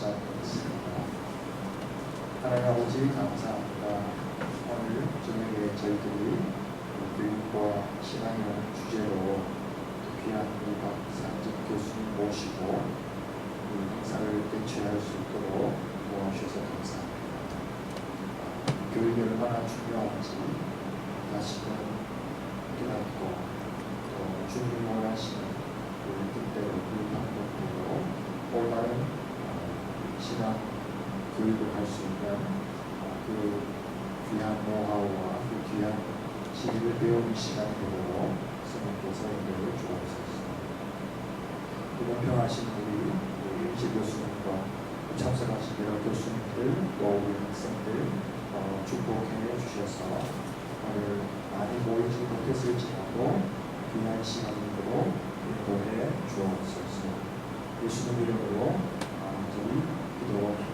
시작하겠습니다. 하나님 아버지 감사합니다. 오늘 저녁에 저희들이 교육과 신앙이라는 주제로 귀한 우리 박상직 교수님 모시고 이 행사를 개최할 수 있도록 도와주셔서 감사합니다. 교육이 얼마나 중요한지 다시금 깨닫고 또 주님이 원하시는 우리 뜻대로 그 방법대로 올바른 신앙 교육을 할 수 있는 그 귀한 노하우와 그 귀한 진리를 배우는 시간이 되도록 성령께서 인도를 주옵소서. 공평하신 우리 임시 교수님과 참석하신 여러 교수님들 또 우리 학생들 축복해 주셔서 오늘 많이 모이지 못했을지라도 귀한 시간으로 인도해 주옵소서. 예수님 이름으로 간절히 기도드립니다.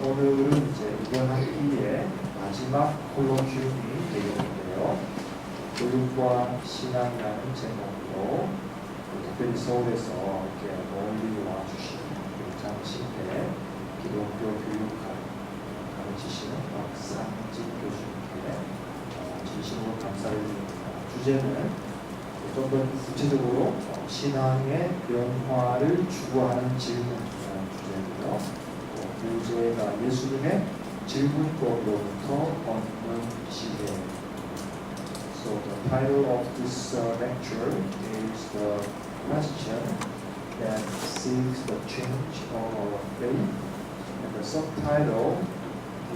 오늘은 이제 이번 학기의 마지막 콜로퀴움이 되겠는데요. 교육과 신앙이라는 제목으로 특별히 서울에서 이렇게 멀리 와주신 장신대 기독교 교육학 가르치시는 박상직 교수님께 진심으로 감사를 드립니다. 주제는 좀 더 구체적으로 신앙의 변화를 추구하는 질문이라는 주제고요. 주제가 예수님의 질문법으로부터 얻는 시대. So the title of this lecture is the question that seeks the change of our faith, and the subtitle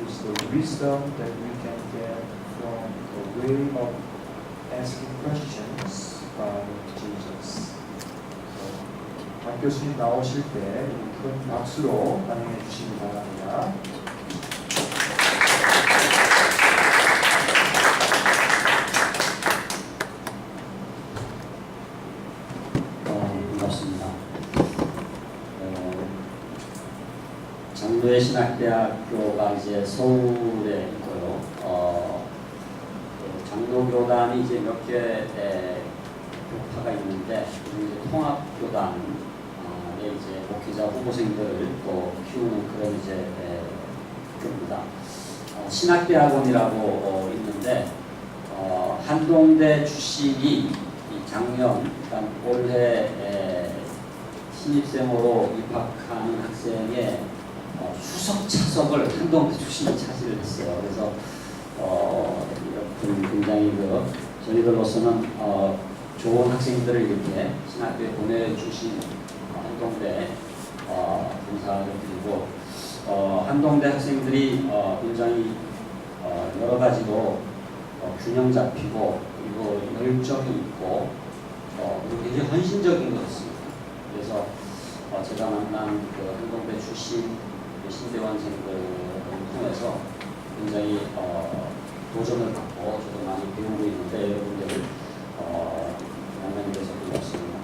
is the wisdom that we can get from the way of asking questions by Jesus. 박 교수님 나오실 때 큰 박수로 환영해 주시기 바랍니다. 반갑습니다. 장로의 신학대학교가 이제 서울에 있고요. 장로교단이 이제 몇 개 교파가 있는데 이제 통합교단에 이제 목회자 후보생들을 또 키우는 그런 이제 교입니다. 신학대학원이라고 있는데 한동대 출신이 작년 올해 신입생으로 입학하는 학생의 수석 차석을 한동대 출신이 차지를 했어요. 그래서 굉장히 저희들로서는 좋은 학생들을 이렇게 신학교에 보내주신 한동대 감사를 드리고 한동대 학생들이 굉장히 여러 가지로 균형 잡히고 그리고 열정이 있고 그리고 굉장히 헌신적인 것 같습니다. 그래서 제가 만난 그 한동대 출신 신대원생들을 통해서 굉장히 도전을 받고 저도 많이 배우고 있는데 여러분들 만나게 돼서 반갑습니다.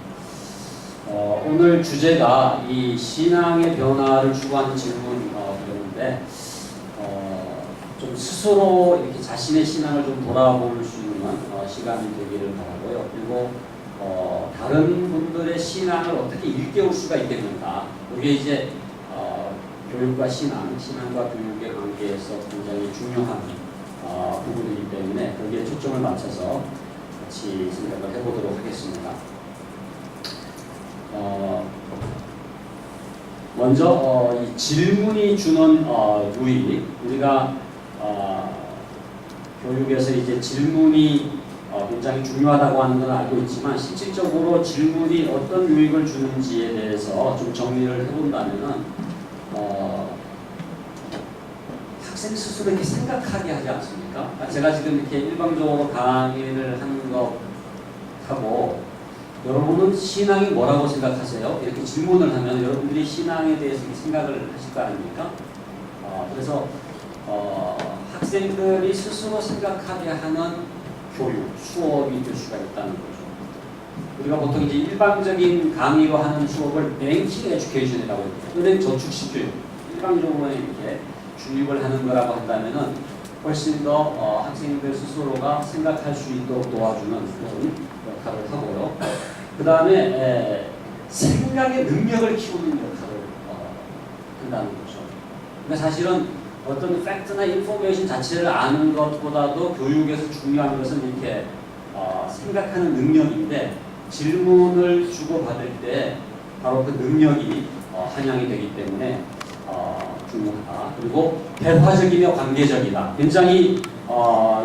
오늘 주제가 이 신앙의 변화를 추구하는 질문이었는데 좀 스스로 이렇게 자신의 신앙을 좀 돌아볼 수 있는 시간이 되기를 바라고요. 그리고 다른 분들의 신앙을 어떻게 일깨울 수가 있겠는가. 이게 이제 교육과 신앙과 교육의 관계에서 굉장히 중요한 부분이기 때문에 거기에 초점을 맞춰서 같이 생각을 해보도록 하겠습니다. 먼저 이 질문이 주는 유익, 우리가 교육에서 이제 질문이 굉장히 중요하다고 하는 걸 알고 있지만 실질적으로 질문이 어떤 유익을 주는지에 대해서 좀 정리를 해본다면은 학생 스스로 이렇게 생각하게 하지 않습니까? 제가 지금 이렇게 일방적으로 강의를 하는 것하고 여러분은 신앙이 뭐라고 생각하세요? 이렇게 질문을 하면 여러분들이 신앙에 대해서 생각을 하실 거 아닙니까? 그래서 학생들이 스스로 생각하게 하는 교육, 수업이 될 수가 있다는 거죠. 우리가 보통 이제 일방적인 강의로 하는 수업을 뱅킹 에듀케이션이라고 해요. 은행 저축식 교육. 일방적으로 이렇게 주입을 하는 거라고 한다면은 훨씬 더 학생들 스스로가 생각할 수 있도록 도와주는 그런 역할을 하고요. 그 다음에 생각의 능력을 키우는 역할을 한다는 거죠. 그러니까 사실은 어떤 팩트나 인포메이션 자체를 아는 것보다도 교육에서 중요한 것은 이렇게 생각하는 능력인데 질문을 주고받을 때 바로 그 능력이 한양이 되기 때문에 중요하다. 그리고 대화적이며 관계적이다. 굉장히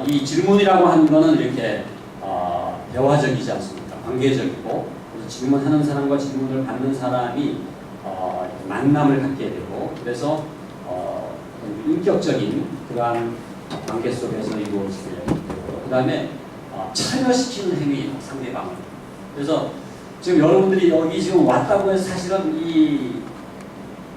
이 질문이라고 하는 거는 이렇게 대화적이지 않습니까? 관계적이고 그래서 질문하는 사람과 질문을 받는 사람이 만남을 갖게 되고 그래서 인격적인 그러한 관계 속에서 이루어지게 되고 그 다음에 참여시키는 행위 상대방을. 그래서 지금 여러분들이 여기 지금 왔다고 해서 사실은 이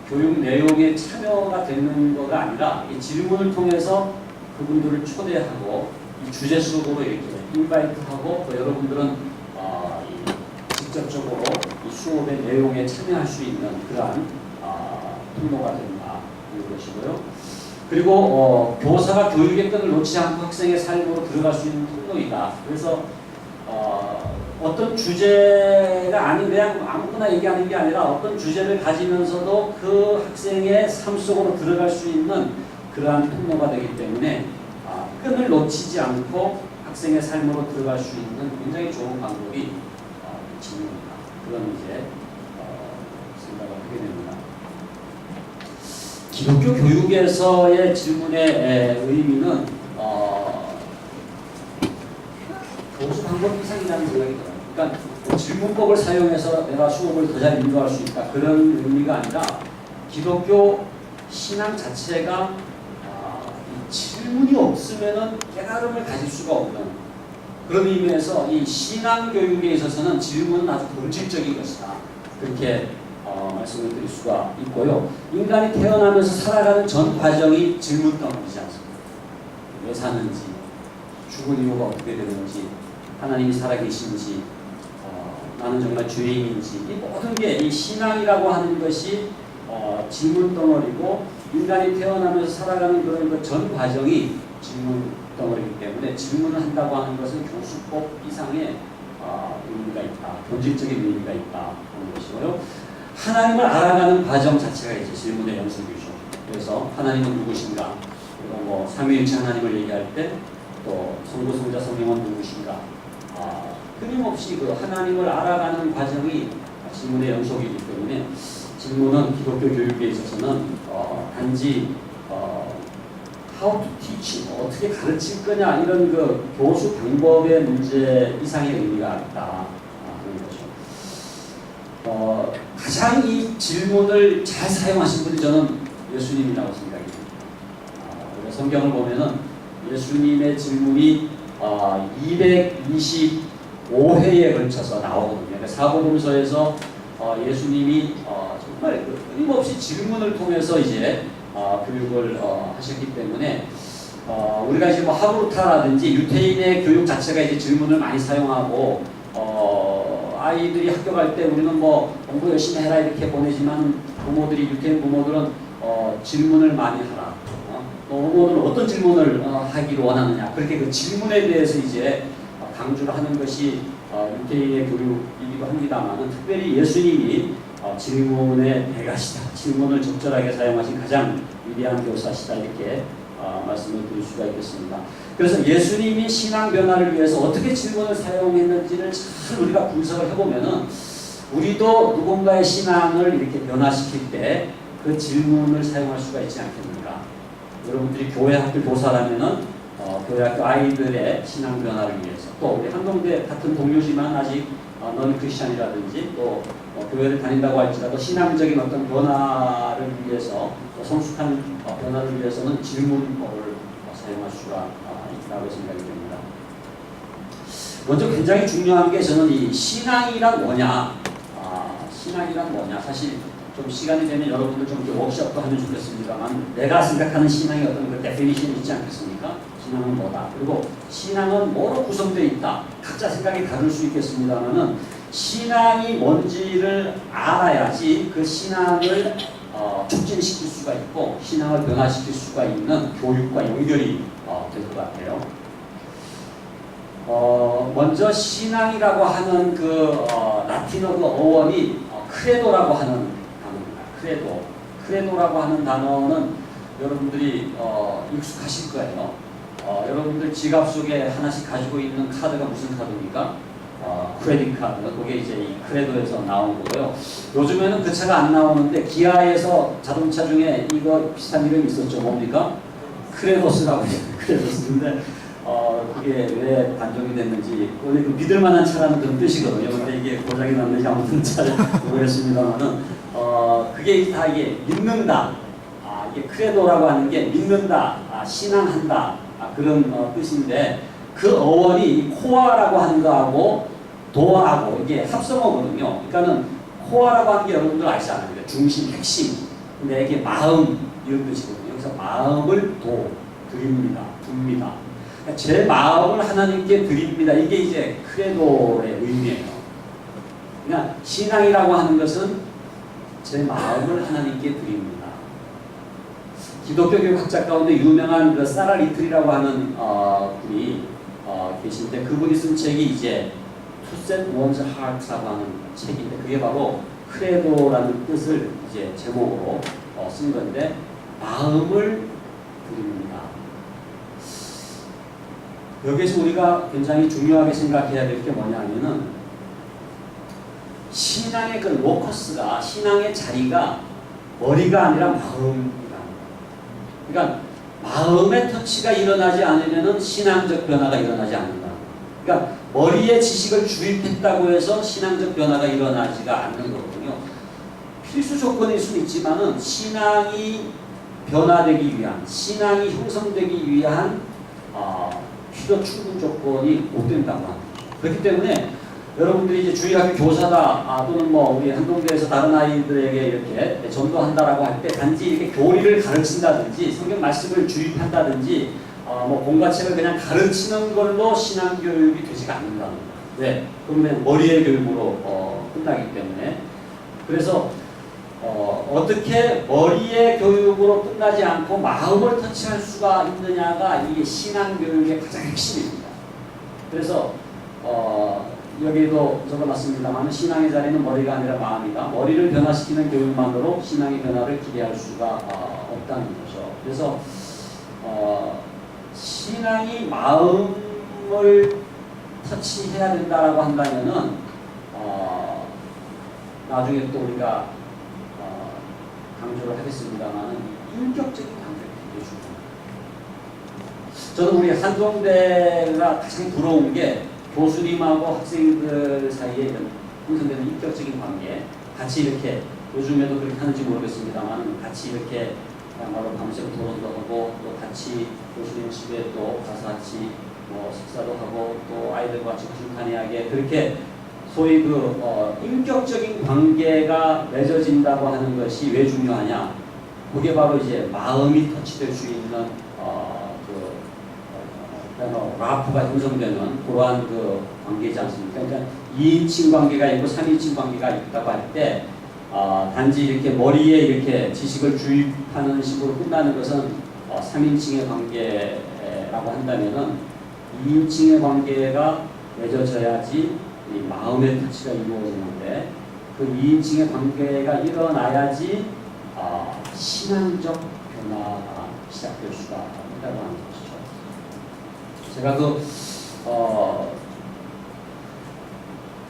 교육 내용에 참여가 되는 거가 아니라 이 질문을 통해서 그분들을 초대하고 이 주제 속으로 이렇게 인바이트하고 또 여러분들은 직접적으로 이 수업의 내용에 참여할 수 있는 그러한 통로가 된다 이런 것이고요. 그리고 교사가 교육의 끈을 놓지 않고 학생의 삶으로 들어갈 수 있는 통로이다. 그래서 어떤 주제가 아닌 그냥 아무거나 얘기하는 게 아니라 어떤 주제를 가지면서도 그 학생의 삶 속으로 들어갈 수 있는 그러한 통로가 되기 때문에 끈을 놓치지 않고 학생의 삶으로 들어갈 수 있는 굉장히 좋은 방법이 질문이다. 그런 이제 생각을 하게 됩니다. 기독교 교육에서의 질문의 의미는 교수 방법 이상이라는 생각이 들어요. 그러니까 질문법을 사용해서 내가 수업을 더 잘 인도할 수 있다 그런 의미가 아니라 기독교 신앙 자체가 질문이 없으면은 깨달음을 가질 수가 없는 그런 의미에서 이 신앙 교육에 있어서는 질문은 아주 본질적인 것이다. 그렇게 말씀을 드릴 수가 있고요. 인간이 태어나면서 살아가는 전 과정이 질문 덩어리지 않습니까? 왜 사는지, 죽을 이유가 어떻게 되는지, 하나님이 살아계신지, 나는 정말 죄인인지, 이 모든 게 이 신앙이라고 하는 것이 질문 덩어리고 인간이 태어나면서 살아가는 그런 그 전 과정이 질문 덩어리이기 때문에 질문을 한다고 하는 것은 교수법 이상의 의미가 있다. 본질적인 의미가 있다 하는 것이고요. 하나님을 알아가는 과정 자체가 이제 질문의 연속이죠. 그래서 하나님은 누구신가? 그리고 뭐 삼위일체 하나님을 얘기할 때 또 성부, 성자, 성령은 누구신가? 끊임없이 그 하나님을 알아가는 과정이 질문의 연속이기 때문에 질문은 기독교 교육에 있어서는 단지 how to teach, 어떻게 가르칠 거냐 이런 그 교수 방법의 문제 이상의 의미가 있다 하는 거죠. 가장 이 질문을 잘 사용하신 분이 저는 예수님이라고 생각이 듭니다. 성경을 보면은 예수님의 질문이 225회에 걸쳐서 나오거든요. 그러니까 사복음서에서 예수님이 정말 끊임없이 질문을 통해서 이제 교육을 하셨기 때문에 우리가 이제 뭐 하브루타라든지 유태인의 교육 자체가 이제 질문을 많이 사용하고 아이들이 학교 갈 때 우리는 뭐 공부 열심히 해라 이렇게 보내지만 부모들이 유태인 부모들은 질문을 많이 하라. 부모들은 어떤 질문을 하기를 원하느냐. 그렇게 그 질문에 대해서 이제 강조를 하는 것이 유태인의 교육이기도 합니다만 특별히 예수님이 질문의 대가시다. 질문을 적절하게 사용하신 가장 위대한 교사시다. 이렇게 말씀을 드릴 수가 있겠습니다. 그래서 예수님이 신앙 변화를 위해서 어떻게 질문을 사용했는지를 잘 우리가 분석을 해보면은 우리도 누군가의 신앙을 이렇게 변화시킬 때 그 질문을 사용할 수가 있지 않겠습니까? 여러분들이 교회 학교 교사라면은 교회 학교 아이들의 신앙 변화를 위해서 또 우리 한동대 같은 동료지만 아직 넌 크리스찬이라든지 또 교회를 다닌다고 할지라도 신앙적인 어떤 변화를 위해서 성숙한 변화를 위해서는 질문법을 사용할 수가 있다고 생각이 됩니다. 먼저 굉장히 중요한 게 저는 이 신앙이란 뭐냐, 신앙이란 뭐냐. 사실 좀 시간이 되면 여러분들 좀 이렇게 워크숍도 하면 좋겠습니다만 내가 생각하는 신앙이 어떤 그 데피니션이 있지 않겠습니까? 신앙은 뭐다. 그리고 신앙은 뭐로 구성되어 있다. 각자 생각이 다를 수 있겠습니다만은 신앙이 뭔지를 알아야지 그 신앙을 촉진시킬 수가 있고 신앙을 변화시킬 수가 있는 교육과 연결이 될 것 같아요. 먼저 신앙이라고 하는 그 라틴어 그 어원이 크레도라고 하는 단어입니다. 크레도라고 하는 단어는 여러분들이 익숙하실 거예요. 여러분들 지갑 속에 하나씩 가지고 있는 카드가 무슨 카드입니까? 크레딧 카드. 그게 이제 이 크레도에서 나온 거고요. 요즘에는 그 차가 안 나오는데 기아에서 자동차 중에 이거 비슷한 이름이 있었죠. 뭡니까? 크레도스라고 해요. 크레도스인데 그게 왜 단종이 됐는지 원래 그 믿을만한 차라는 그런 뜻이거든요. 근데 이게 고장이 났는지 아무튼 잘 모르겠습니다만은 그게 다 이게 믿는다. 이게 크레도라고 하는 게 믿는다, 신앙한다 그런 뜻인데 그 어원이 코어라고 하는 거하고 도어하고 이게 합성어거든요. 그러니까는 코어라고 하는 게 여러분들 아시잖아요. 중심, 핵심. 근데 이게 마음 이런 뜻이거든요. 그래서 마음을 드립니다. 둡니다. 그러니까 제 마음을 하나님께 드립니다. 이게 이제 크레도의 의미예요. 그러니까 신앙이라고 하는 것은 제 마음을 하나님께 드립니다. 기독교 교육학자 가운데 유명한 그 사라 리틀이라고 하는 분이 계신데 그분이 쓴 책이 이제 To Set One's Heart라고 하는 책인데 그게 바로 크레도라는 뜻을 이제 제목으로 쓴 건데 마음을 드립니다. 여기서 우리가 굉장히 중요하게 생각해야 될 게 뭐냐면은 신앙의 그 로커스가 신앙의 자리가 머리가 아니라 마음이다. 그러니까 마음의 터치가 일어나지 않으면은 신앙적 변화가 일어나지 않는다. 그러니까 머리에 지식을 주입했다고 해서 신앙적 변화가 일어나지가 않는 거거든요. 필수 조건일 수는 있지만은 신앙이 변화되기 위한, 신앙이 형성되기 위한 필요 충분 조건이 못 된다고 합니다. 그렇기 때문에 여러분들이 이제 주일학교 교사다 또는 뭐 우리 한동대에서 다른 아이들에게 이렇게 전도한다라고 할 때 단지 이렇게 교리를 가르친다든지 성경 말씀을 주입한다든지 뭐 공과책을 그냥 가르치는 걸로 신앙 교육이 되지가 않는다는 거예요. 왜? 그러면 머리의 교육으로 끝나기 때문에 그래서 어떻게 머리의 교육으로 끝나지 않고 마음을 터치할 수가 있느냐가 이게 신앙 교육의 가장 핵심입니다. 그래서 여기도 적어놨습니다만 신앙의 자리는 머리가 아니라 마음이다. 머리를 변화시키는 교육만으로 신앙의 변화를 기대할 수가 없다는 거죠. 그래서 신앙이 마음을 터치해야 된다라고 한다면은 나중에 또 우리가 강조를 하겠습니다만 인격적인 관계를 굉장히 중요합니다. 저는 우리 한동대가 가장 부러운 게 교수님하고 학생들 사이에 이런 형성되는 인격적인 관계, 같이 이렇게 요즘에도 그렇게 하는지 모르겠습니다만 같이 이렇게 그야말로 밤새고 토론도 하고 또 같이 교수님 집에 또 가서 같이 뭐 식사도 하고 또 아이들과 같이 불편하게 그렇게 소위 그 인격적인 관계가 맺어진다고 하는 것이 왜 중요하냐? 그게 바로 이제 마음이 터치될 수 있는 라프가 형성되는 그러한 그 관계이지 않습니까? 그러니까 2인칭 관계가 있고 3인칭 관계가 있다고 할 때 단지 이렇게 머리에 이렇게 지식을 주입하는 식으로 끝나는 것은 3인칭의 관계라고 한다면은 2인칭의 관계가 맺어져야지 이 마음의 터치가 이루어지는데 그 2인칭의 관계가 일어나야지 신앙적 변화가 시작될 수가 있다고 하는 것이죠. 제가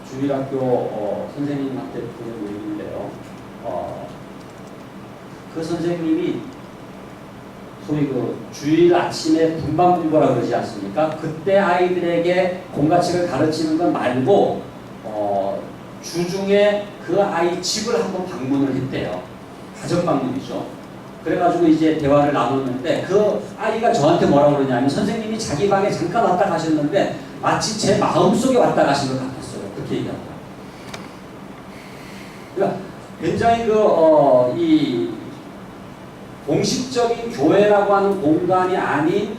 주일학교 선생님한테 들은 얘기인데요. 그 선생님이 소위 그 주일 아침에 분반공부라고 그러지 않습니까? 그때 아이들에게 공과책을 가르치는 건 말고 주중에 그 아이 집을 한번 방문을 했대요. 가정 방문이죠. 그래가지고 이제 대화를 나눴는데 그 아이가 저한테 뭐라고 그러냐면 선생님이 자기 방에 잠깐 왔다 가셨는데 마치 제 마음속에 왔다 가신 것 같았어요. 그렇게 얘기합니다. 그러니까 굉장히 이 공식적인 교회라고 하는 공간이 아닌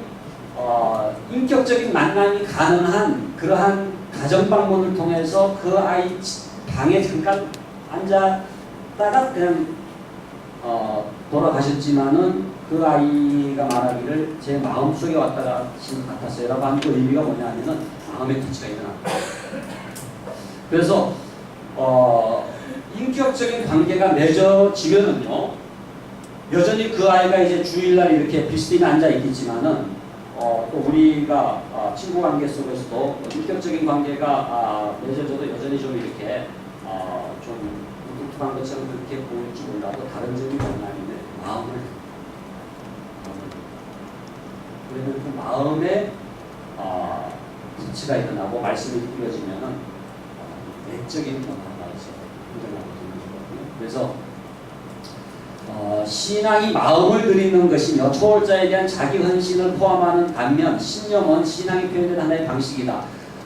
인격적인 만남이 가능한 그러한 가정 방문을 통해서 그 아이 방에 잠깐 앉았다가 그냥 돌아가셨지만은 그 아이가 말하기를 제 마음속에 왔다 가신 것 같았어요 라고 하는 그 의미가 뭐냐면은 마음의 터치가 일어납니다. 그래서 인격적인 관계가 맺어지면은요, 여전히 그 아이가 이제 주일날 이렇게 비스듬히 앉아 있겠지만은, 또 우리가 친구 관계 속에서도 인격적인 관계가 맺어져도 여전히 좀 이렇게 좀 뚱뚱한 것처럼 그렇게 보일지 몰라도 다른 점이 뭐냐면 마음을 그러면 그 마음에 터치가 일어나고 말씀이 이루어지면은 내적인 변화가 이제 일어나게 되는 거거든요. 그래서 신앙이 마음을 드리는 것이며 초월자에 대한 자기 헌신을 포함하는 반면 신념은 신앙이 표현된 하나의 방식이다.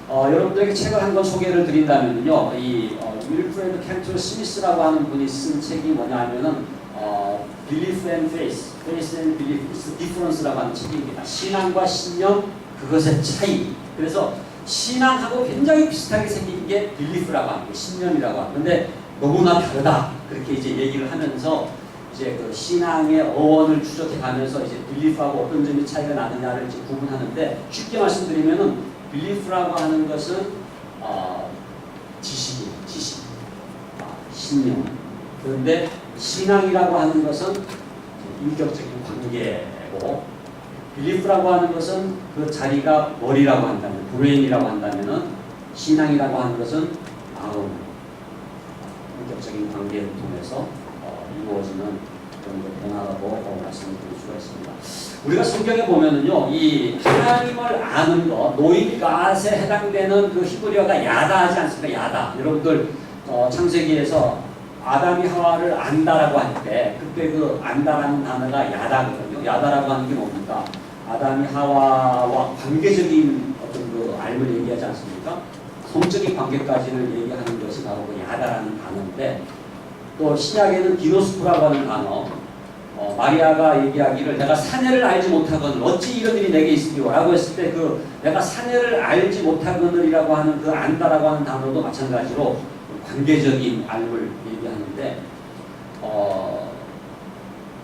여러분들에게 책을 한 권 소개를 드린다면요, 이 윌프레드 캔틀 스미스라고 하는 분이 쓴 책이 뭐냐면은 Belief and Faith, Faith and Belief is Difference라고 하는 책입니다. 신앙과 신념, 그것의 차이. 그래서 신앙하고 굉장히 비슷하게 생긴 게 Belief라고 하는 게 신념이라고 하는 건데 너무나 다르다. 그렇게 이제 얘기를 하면서 이제 그 신앙의 어원을 추적해 가면서 이제 Belief하고 어떤 점이 차이가 나느냐를 이제 구분하는데 쉽게 말씀드리면은 Belief라고 하는 것은 지식, 신념. 그런데 신앙이라고 하는 것은 인격적인 관계고, 빌리프라고 하는 것은 그 자리가 머리라고 한다면, 브레인이라고 한다면은 신앙이라고 하는 것은 마음, 인격적인 관계를 통해서 이루어지는 그런 변화라고 말씀을 드릴 수가 있습니다. 우리가 성경에 보면은요, 이 하나님을 아는 것, 노인 갓에 해당되는 그 히브리어가 야다하지 않습니까? 야다. 여러분들 창세기에서 아담이 하와를 안다라고 할 때 그때 그 안다라는 단어가 야다거든요. 야다라고 하는 게 뭡니까? 아담이 하와와 관계적인 어떤 그 알을 얘기하지 않습니까? 성적인 관계까지를 얘기하는 것이 바로 그 야다라는 단어인데, 또 신약에는 디노스프라고 하는 단어, 마리아가 얘기하기를 내가 사내를 알지 못하거늘 어찌 이런 일이 내게 있으리요 라고 했을 때 그 내가 사내를 알지 못하거늘이라고 하는 그 안다라고 하는 단어도 마찬가지로 관계적인 알을 얘기하는데,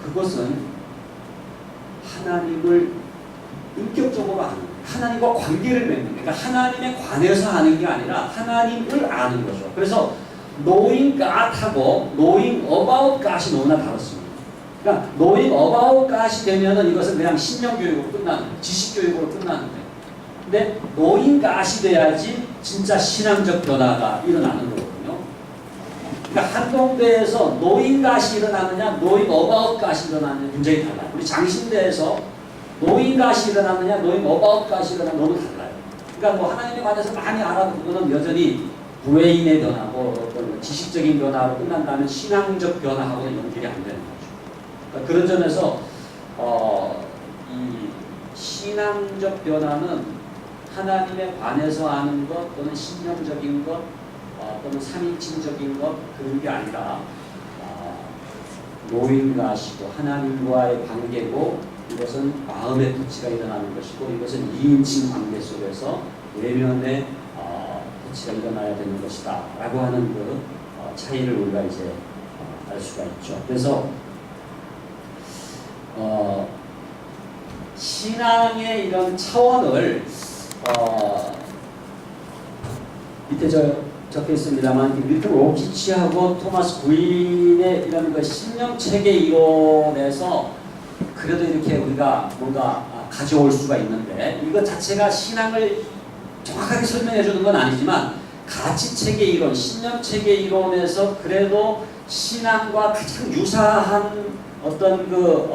그것은 하나님을 인격적으로 아는, 하나님과 관계를 맺는, 그러니까 하나님에 관해서 아는 게 아니라 하나님을 아는 거죠. 그래서 knowing God하고 knowing about God이 너무나 다릅니다. 그러니까 knowing about God이 되면은 이것은 그냥 신념 교육으로 끝나는, 지식 교육으로 끝나는 거예요. 근데 knowing God이 돼야지 진짜 신앙적 변화가 일어나는 거거든요. 그러니까 한동대에서 knowing God이 일어나느냐, knowing about God이 일어나느냐 굉장히 달라요. 우리 장신대에서 knowing God이 일어나느냐, knowing about God이 일어나느냐 너무 달라요. 그러니까 뭐 하나님에 관해서 많이 알아도 그거는 여전히 브레인의 변화고 어떤 지식적인 변화로 끝난다면 신앙적 변화하고는 연결이 안 되는 거죠. 그러니까 그런 점에서 이 신앙적 변화는 하나님에 관해서 아는 것 또는 신념적인 것 또는 삼위일체적인 것 그런 게 아니라 노인과시고 하나님과의 관계고, 이것은 마음의 터치가 일어나는 것이고, 이것은 2인칭 관계 속에서 내면의 터치가 일어나야 되는 것이다 라고 하는 그 차이를 우리가 이제 알 수가 있죠. 그래서 신앙의 이런 차원을 밑에 적혀 있습니다만 밀턴 로키치하고 토마스 구인의 이런 그 신념 체계 이론에서 그래도 이렇게 우리가 뭔가 가져올 수가 있는데, 이것 자체가 신앙을 정확하게 설명해 주는 건 아니지만 가치 체계 이론, 신념 체계 이론에서 그래도 신앙과 가장 유사한 어떤 그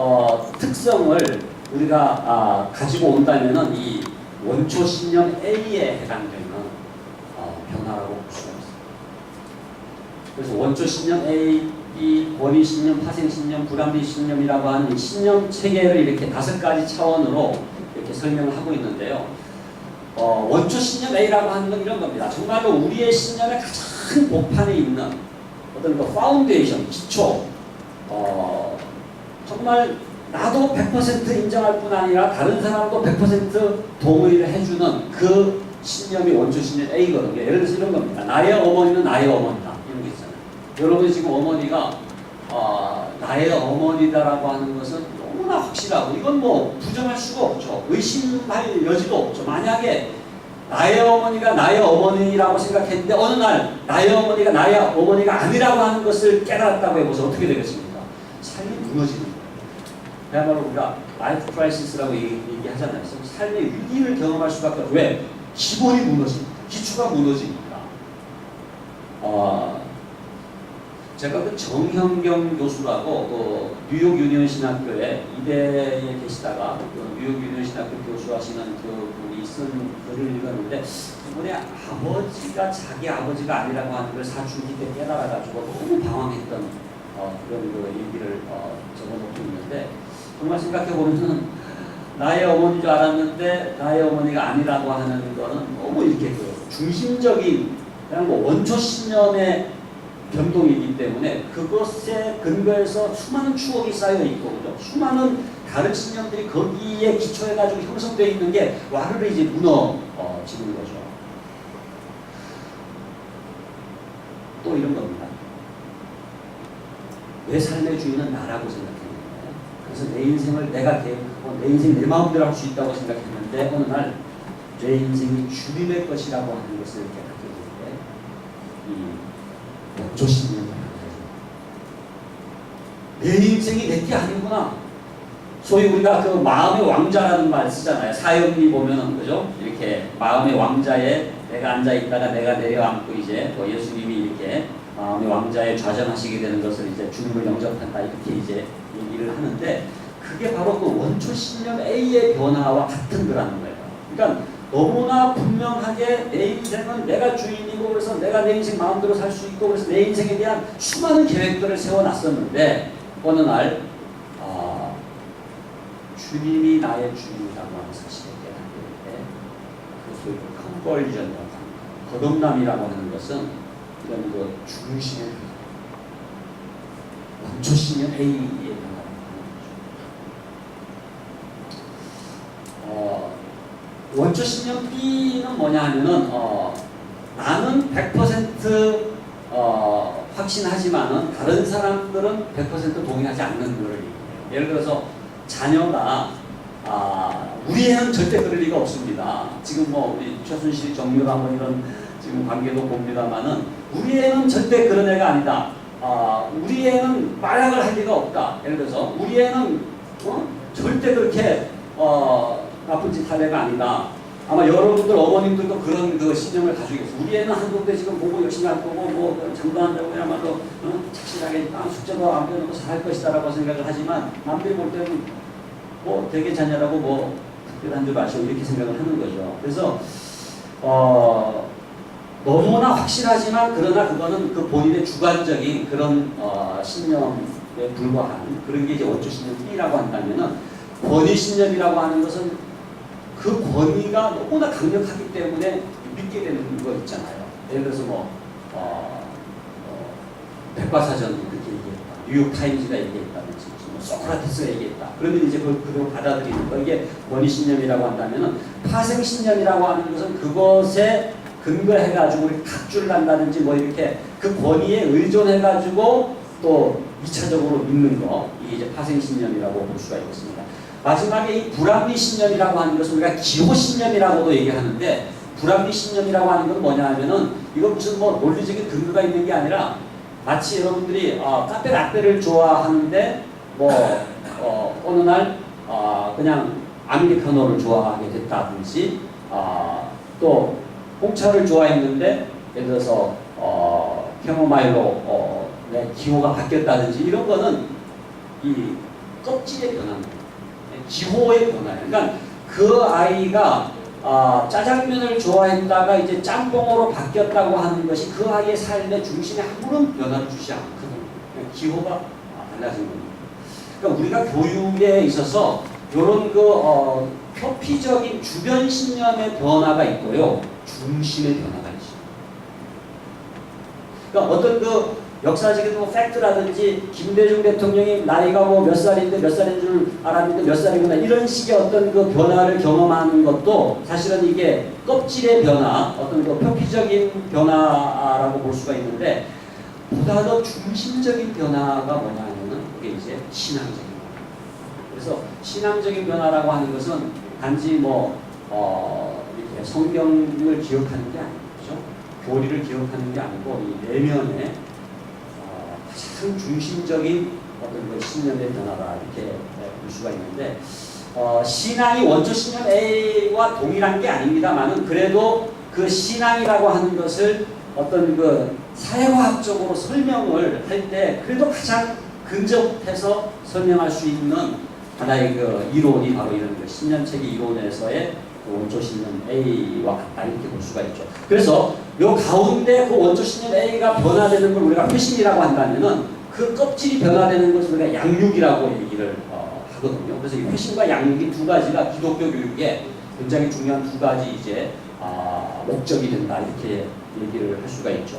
특성을 우리가 가지고 온다면은 이 원초 신념 A에 해당되는 변화라고 볼 수가 있습니다. 그래서 원초 신념 A, B, 권위 신념, 파생 신념, 불합리 신념이라고 하는 이 신념 체계를 이렇게 5가지 차원으로 이렇게 설명을 하고 있는데요. 원초 신념 A라고 하는 건 이런 겁니다. 정말로 우리의 신념의 가장 복판에 있는 어떤 그 파운데이션, 기초, 정말 나도 100% 인정할 뿐 아니라 다른 사람도 100% 동의를 해주는 그 신념이 원초 신념 A거든요. 예를 들어서 이런 겁니다. 나의 어머니는 나의 어머니다. 이런 게 있잖아요. 여러분이 지금 어머니가 나의 어머니다라고 하는 것은 너무나 확실하고, 이건 뭐 부정할 수가 없죠. 의심할 여지도 없죠. 만약에 나의 어머니가 나의 어머니라고 생각했는데 어느 날 나의 어머니가 나의 어머니가 아니라고 하는 것을 깨달았다고 해보세요. 어떻게 되겠습니까? 삶이 무너지는 거예요. 그야말로 우리가 라이프 크라이시스라고 얘기하잖아요. 삶의 위기를 경험할 수밖에 없어요. 왜? 기본이 무너집니다. 기초가 무너지니까. 제가 그 정형경 교수라고 뉴욕 유니온 신학교에 이대에 계시다가 뉴욕 유니온 신학교 교수하시는 그분이 쓴 글을 읽었는데 그분의 아버지가 자기 아버지가 아니라고 하는 걸 사춘기 때 깨달아가지고 너무 방황했던 그런 그 얘기를 적어놓고 있는데 정말 생각해보면 나의 어머니인 줄 알았는데 나의 어머니가 아니라고 하는 거는 너무 이렇게 그 중심적인 그냥 뭐 원초 신념의 변동이기 때문에 그것에 근거해서 수많은 추억이 쌓여 있고 그죠? 수많은 다른 신념들이 거기에 기초해가지고 형성되어 있는 게 와르르 이제 무너지는 거죠. 또 이런 겁니다. 내 삶의 주인은 나라고 생각했는데 그래서 내 인생을 내가 계획하고 내 인생 내 마음대로 할 수 있다고 생각했는데 어느 날 내 인생이 주님의 것이라고 하는 것을 깨닫게 되는데 이 원초신념이 내 인생이 내 게 아니구나. 소위 우리가 그 마음의 왕자라는 말 쓰잖아요. 사형리 보면은 그죠? 이렇게 마음의 왕자에 내가 앉아 있다가 내가 내려앉고 이제 또 예수님이 이렇게 마음의 왕자에 좌정하시게 되는 것을 이제 주님을 영접한다 이렇게 이제 얘기를 하는데 그게 바로 그 원초 신념 A의 변화와 같은 거라는 거예요. 그러니까 너무나 분명하게 내 인생은 내가 주인이고 그래서 내가 내 인생 마음대로 살 수 있고 그래서 내 인생에 대한 수많은 계획들을 세워놨었는데 어느 날 주님이 나의 주인이라고 하는 사실을 깨닫게 될 때 그 소위 컨버전이라고 합니다. 거듭남이라고 하는 것은 이런 그 중심의 원초신념 A의 변화를 하는 거죠. 원초신념 B는 뭐냐 하면은 나는 100% 확신하지만은 다른 사람들은 100% 동의하지 않는 거를 얘기해요. 예를 들어서 자녀가 우리 애는 절대 그럴 리가 없습니다. 지금 뭐 우리 최순실 정유라 뭐 이런 지금 관계도 봅니다만은 우리 애는 절대 그런 애가 아니다. 우리 애는 마약을 할 리가 없다. 예를 들어서 우리 애는 절대 그렇게 나쁜 짓 할 애가 아니다. 아마 여러분들 어머님들도 그런 그 신념을 가지고 있어요. 우리 애는 한국대 지금 공부 열심히 할 거고 뭐 장담한다고 그야말로 착실하게 숙제도 안 배우고 잘할 것이다라고 생각을 하지만 남들이 볼 때는 뭐 되게 자녀라고 뭐 특별한 줄 마시고 이렇게 생각을 하는 거죠. 그래서 너무나 확실하지만 그러나 그거는 그 본인의 주관적인 그런 신념에 불과한 그런 게 이제 원초 신념 B라고 한다면은 권위 신념이라고 하는 것은 그 권위가 너무나 강력하기 때문에 믿게 되는 거 있잖아요. 예를 들어서 백과사전이 그렇게 얘기했다. 뉴욕타임즈가 얘기했다든지 소크라테스가 얘기했다. 그러면 이제 그걸 그대로 받아들이는 거. 이게 권위신념이라고 한다면은 파생신념이라고 하는 것은 그것에 근거해가지고 각주를 한다든지 뭐 이렇게 그 권위에 의존해가지고 또 2차적으로 믿는 거. 이게 이제 파생신념이라고 볼 수가 있겠습니다. 마지막에 이 불합리신념이라고 하는 것은 우리가 기호신념이라고도 얘기하는데 불합리신념이라고 하는 건 뭐냐 하면은 이건 무슨 뭐 논리적인 근거가 있는 게 아니라 마치 여러분들이 카페 라떼를 좋아하는데 어느 날 그냥 아메리카노를 좋아하게 됐다든지 또 홍차를 좋아했는데 예를 들어서 캐모마일로 내 기호가 바뀌었다든지 이런 거는 이 껍질의 변화입니다. 기호의 변화예요. 그러니까 그 아이가 짜장면을 좋아했다가 이제 짬뽕으로 바뀌었다고 하는 것이 그 아이의 삶의 중심에 아무런 변화를 주지 않거든요. 기호가 달라진 겁니다. 그러니까 우리가 교육에 있어서 이런 그 표피적인 주변 신념의 변화가 있고요, 중심의 변화가 있어요. 그러니까 어떤 그 역사적인 뭐 팩트라든지 김대중 대통령이 나이가 뭐 몇 살인데 몇 살인 줄 알았는데 몇 살이구나 이런 식의 어떤 그 변화를 경험하는 것도 사실은 이게 껍질의 변화, 어떤 그 표피적인 변화라고 볼 수가 있는데 보다 더 중심적인 변화가 뭐냐면은 그게 이제 신앙적인 변화. 그래서 신앙적인 변화라고 하는 것은 단지 뭐 이렇게 성경을 기억하는 게 아니죠. 교리를 기억하는 게 아니고 이 내면의 가장 중심적인 어떤 그 신념의 변화다 이렇게 볼 수가 있는데 신앙이 원조 신념 A와 동일한 게 아닙니다만은 그래도 그 신앙이라고 하는 것을 어떤 그 사회과학적으로 설명을 할 때 그래도 가장 근접해서 설명할 수 있는 하나의 그 이론이 바로 이런 그 신념체계 이론에서의 원조 신념 A와 같다 이렇게 볼 수가 있죠. 그래서 요 가운데 그 원조 신념 A가 변화되는 걸 우리가 회심이라고 한다면은 그 껍질이 변화되는 것을 우리가 양육이라고 얘기를 하거든요. 그래서 이 회심과 양육이 두 가지가 기독교 교육에 굉장히 중요한 두 가지 이제 목적이 된다 이렇게 얘기를 할 수가 있죠.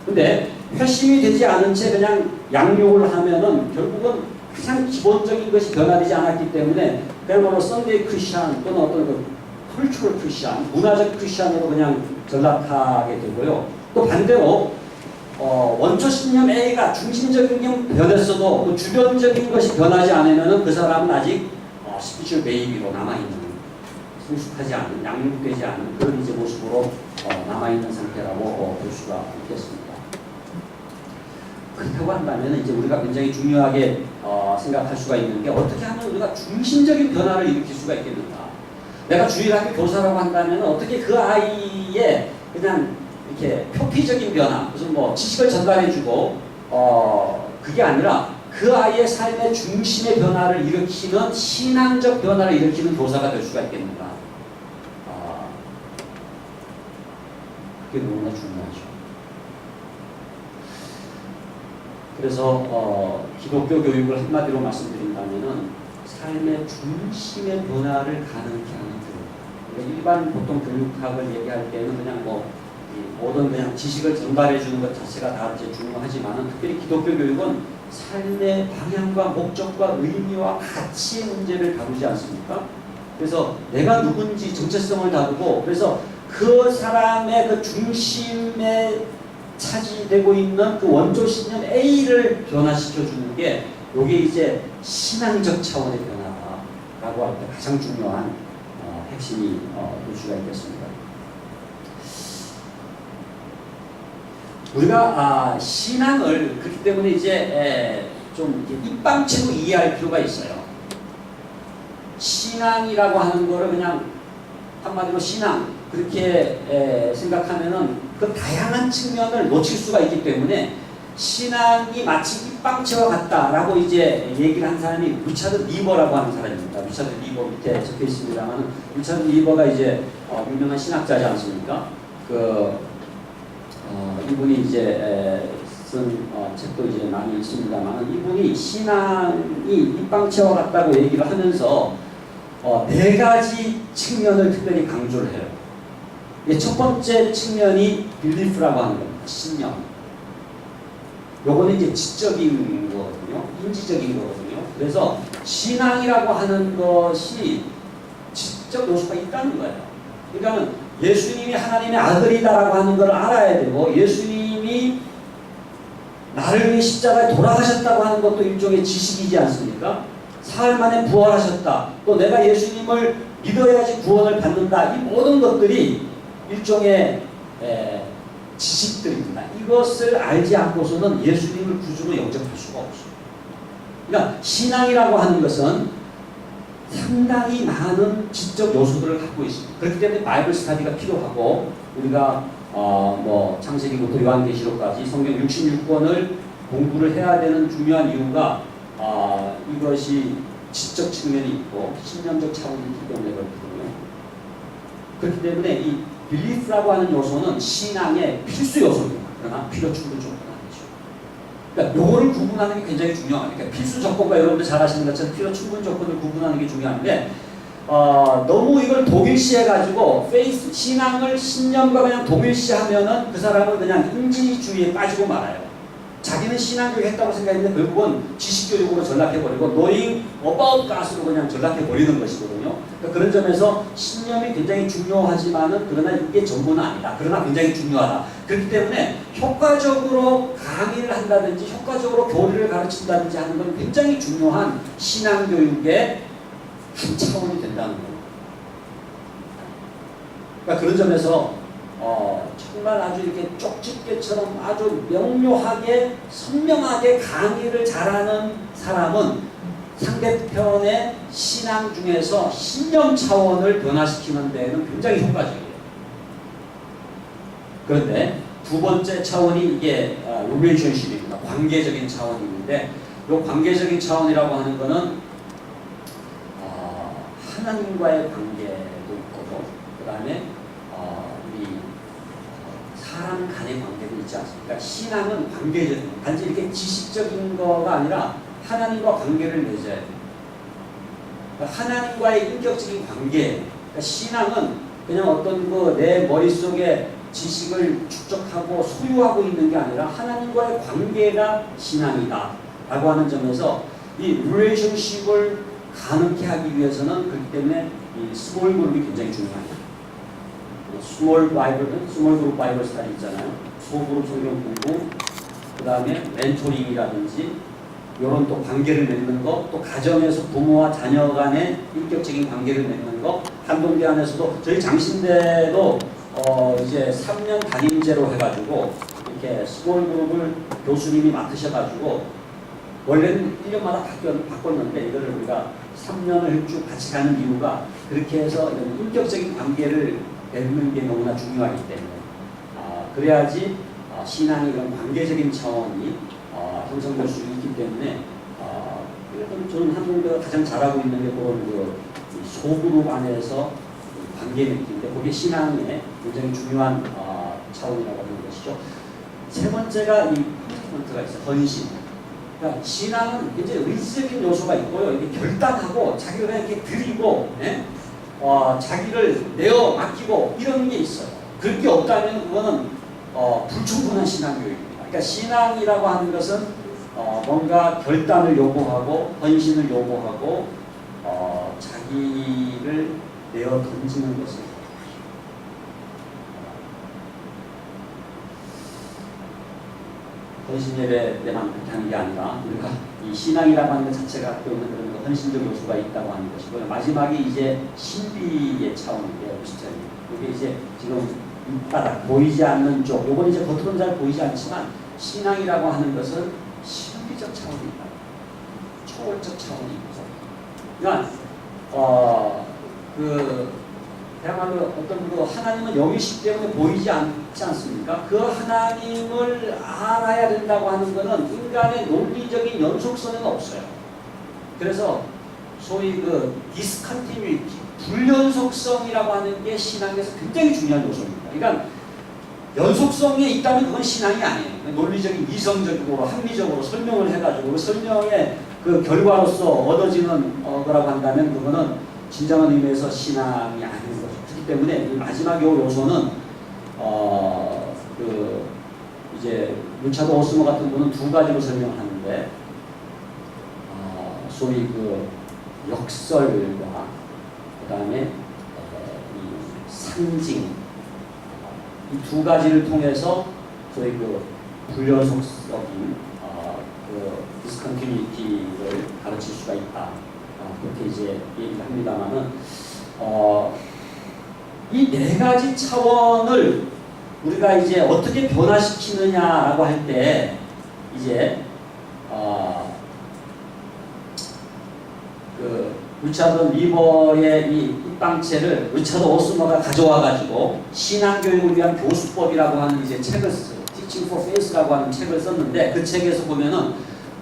근데 회심이 되지 않은 채 그냥 양육을 하면은 결국은 가장 기본적인 것이 변화되지 않았기 때문에 그야말로 썬데이 크리스천 또는 어떤 그 컬처럴 크리스천, 문화적 크리스천으로 그냥 전락하게 되고요. 또 반대로 원초 신념 A가 중심적인 게 변했어도 그 주변적인 것이 변하지 않으면은 그 사람은 아직 스피리추얼 베이비로 남아있는 성숙하지 않은, 양육되지 않은 그런 이제 모습으로 남아있는 상태라고 볼 수가 있겠습니다. 그렇다고 한다면 이제 우리가 굉장히 중요하게 생각할 수가 있는 게 어떻게 하면 우리가 중심적인 변화를 일으킬 수가 있겠는가. 내가 주일학교 교사라고 한다면 어떻게 그 아이의 그냥 이렇게 표피적인 변화, 무슨 뭐 지식을 전달해주고 그게 아니라 그 아이의 삶의 중심의 변화를 일으키는 신앙적 변화를 일으키는 교사가 될 수가 있겠는가. 그게 너무나 중요하죠. 그래서 기독교 교육을 한마디로 말씀드린다면은 삶의 중심의 변화를 가능케 하는 교육. 일반 보통 교육학을 얘기할 때는 그냥 뭐 모든 그냥 지식을 전달해 주는 것 자체가 다 이제 중요하지만은 특별히 기독교 교육은 삶의 방향과 목적과 의미와 가치의 문제를 다루지 않습니까? 그래서 내가 누군지 정체성을 다루고 그래서 그 사람의 그 중심에 차지되고 있는 그 원조 신념 A를 변화시켜 주는 게 이게 이제 신앙적 차원의 변화라고 할 때 가장 중요한 핵심이 될 수가 있겠습니다. 우리가 신앙을 그렇기 때문에 이제 좀 입방체로 이해할 필요가 있어요. 신앙이라고 하는 거를 그냥 한마디로 신앙 그렇게 생각하면은 그 다양한 측면을 놓칠 수가 있기 때문에 신앙이 마치 입방체와 같다라고 이제 얘기를 한 사람이 리차드 리버라고 하는 사람입니다. 리차드 리버 밑에 적혀 있습니다만 리차드 리버가 이제 유명한 신학자지 않습니까? 이분이 이제 쓴 책도 이제 많이 있습니다만 이분이 신앙이 입방체와 같다고 얘기를 하면서 네 가지 측면을 특별히 강조를 해요. 첫 번째 측면이 belief라고 하는 겁니다. 신념. 요거는 이제 지적인 거거든요. 인지적인 거거든요. 그래서 신앙이라고 하는 것이 지적 요소가 있다는 거예요. 그러니까 예수님이 하나님의 아들이다라고 하는 걸 알아야 되고 예수님이 나를 위해 십자가에 돌아가셨다고 하는 것도 일종의 지식이지 않습니까? 사흘 만에 부활하셨다. 또 내가 예수님을 믿어야지 구원을 받는다. 이 모든 것들이 일종의 지식들입니다. 이것을 알지 않고서는 예수님을 구주로 영접할 수가 없어요. 그러니까 신앙이라고 하는 것은 상당히 많은 지적 요소들을 갖고 있습니다. 그렇기 때문에 바이블 스터디가 필요하고 우리가 뭐 창세기부터 요한계시록까지 성경 66권을 공부를 해야 되는 중요한 이유가 이것이 지적 측면이 있고 신념적 차원이 있기 때문에 그렇거든요. 그렇기 때문에 이 빌리프라고 하는 요소는 신앙의 필수 요소입니다. 그러나 필요 충분 조건은 아니죠. 그러니까 요거를 구분하는 게 굉장히 중요합니다. 그러니까 필수 조건과 여러분들 잘 아시는 것처럼 필요 충분 조건을 구분하는 게 중요한데 너무 이걸 동일시해가지고 페이스 신앙을 신념과 그냥 동일시하면은 그 사람은 그냥 인지주의에 빠지고 말아요. 자기는 신앙교육 했다고 생각했는데 결국은 지식교육으로 전락해버리고 knowing about God으로 그냥 전락해버리는 것이거든요. 그러니까 그런 점에서 신념이 굉장히 중요하지만은 그러나 이게 전부는 아니다. 그러나 굉장히 중요하다. 그렇기 때문에 효과적으로 강의를 한다든지 효과적으로 교리를 가르친다든지 하는 건 굉장히 중요한 신앙교육의 한 차원이 된다는 거예요. 그러니까 그런 점에서 정말 아주 이렇게 쪽집게처럼 아주 명료하게 선명하게 강의를 잘하는 사람은 상대편의 신앙 중에서 신념 차원을 변화시키는 데는 굉장히 효과적이에요. 그런데 두 번째 차원이 이게 relationship입니다. 관계적인 차원이 있는데 이 관계적인 차원이라고 하는 거는 하나님과의 관계도 있고 그 다음에 우리 사람 간의 관계도 있지 않습니까? 신앙은 관계적인, 단지 이렇게 지식적인 거가 아니라 하나님과 관계를 맺어야 돼요. 그러니까 하나님과의 인격적인 관계, 그러니까 신앙은 그냥 어떤 내 머릿속에 지식을 축적하고 소유하고 있는 게 아니라 하나님과의 관계가 신앙이다 라고 하는 점에서 이 relationship을 가능케 하기 위해서는 그렇기 때문에 이 스몰 그룹이 굉장히 중요합니다. 스몰 그룹 바이블 스타디 있잖아요. 소그룹 성경 공부, 그 다음에 멘토링이라든지 이런 또 관계를 맺는 것, 또 가정에서 부모와 자녀 간의 인격적인 관계를 맺는 것, 한동대 안에서도 저희 장신대도 이제 3년 담임제로 해가지고 이렇게 스몰 그룹을 교수님이 맡으셔가지고 원래는 1년마다 바꿨는데 이거를 우리가 3년을 쭉 같이 가는 이유가 그렇게 해서 이런 인격적인 관계를 맺는 게 너무나 중요하기 때문에 그래야지 신앙의 이런 관계적인 차원이 형성될 수 있기 때문에 저는 한동대가 가장 잘하고 있는 게 그런 소그룹 안에서 관계 맺기인데 그게 신앙의 굉장히 중요한 차원이라고 하는 것이죠. 세 번째가 이 커미트먼트가 있어요. 헌신. 그러니까 신앙은 굉장히 의지적인 요소가 있고요. 이게 결단하고 자기가 이렇게 드리고 자기를 내어 맡기고 이런 게 있어요. 그런 게 없다면 그거는 불충분한 신앙 교육입니다. 그러니까 신앙이라고 하는 것은 뭔가 결단을 요구하고 헌신을 요구하고 자기를 내어 던지는 것을 헌신 예배만 그렇게 하는 게 아니라 우리가 이 신앙이라고 하는 것 자체가 갖고 있는 그런 헌신적 요소가 있다고 하는 것이고요. 마지막이 이제 신비의 차원인데요. 이게 이제 지금 밑바닥 보이지 않는 쪽, 요건 이제 겉으로는 잘 보이지 않지만 신앙이라고 하는 것은 신비적 차원이 있다. 초월적 차원이 있고. 그러니까 그야말로 어떤 하나님은 영이시기 때문에 보이지 않지 않습니까? 그 하나님을 알아야 된다고 하는 것은 인간의 논리적인 연속성은 없어요. 그래서 소위 디스컨티뉴이티, 불연속성이라고 하는 게 신앙에서 굉장히 중요한 요소입니다. 그러니까 연속성에 있다면 그건 신앙이 아니에요. 논리적인, 이성적으로, 합리적으로 설명을 해가지고 그 설명의 그 결과로서 얻어지는 거라고 한다면 그거는 진정한 의미에서 신앙이 아닌 거죠. 그렇기 때문에 이 마지막 요 요소는 이제 루차도 오스모 같은 분은 두 가지로 설명하는데 소위 역설과 그 다음에 이 상징 이 두 가지를 통해서 소위 불연속적인 디스컨티뉴이티를 가르칠 수가 있다. 그렇게 이제 얘기를 합니다만은 이 네 가지 차원을 우리가 이제 어떻게 변화시키느냐라고 할 때 이제 리차드 리버의 이 입방체를 리차드 오스머가 가져와가지고 신앙교육을 위한 교수법이라고 하는 이제 책을 Teaching for Faith라고 하는 책을 썼는데 그 책에서 보면은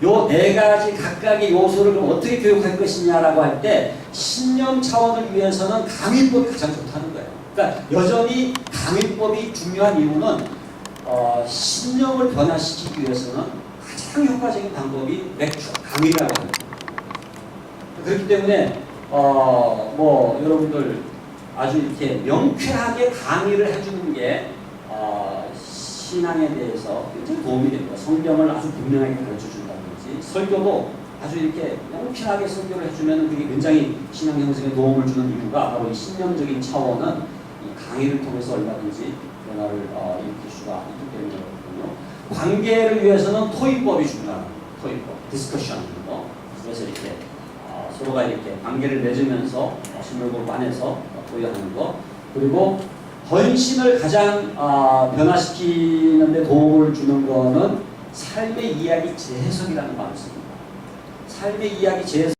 요 네 가지 각각의 요소를 그럼 어떻게 교육할 것이냐라고 할 때 신념 차원을 위해서는 강의법이 가장 좋다는 거예요. 그러니까 여전히 강의법이 중요한 이유는 신념을 변화시키기 위해서는 가장 효과적인 방법이 렉처, 강의라고 합니다. 그렇기 때문에 여러분들 아주 이렇게 명쾌하게 강의를 해주는 게 신앙에 대해서 굉장히 도움이 됩니다. 성경을 아주 분명하게 가르쳐준다든지 설교도 아주 이렇게 명쾌하게 설교를 해주면 그게 굉장히 신앙 형성에 도움을 주는 이유가 바로 이 신념적인 차원은 이 강의를 통해서 얼마든지 변화를 일으킬 수가 있기 때문이거든요. 관계를 위해서는 토의법이 중요합니다. 토의법, 디스커션 그래서 이렇게 서로가 이렇게 관계를 맺으면서 스몰그룹 안에서 토의하는 거 그리고 헌신을 가장 변화시키는 데 도움을 주는 거는 삶의 이야기 재해석이라는 말을 씁니다. 삶의 이야기 재해석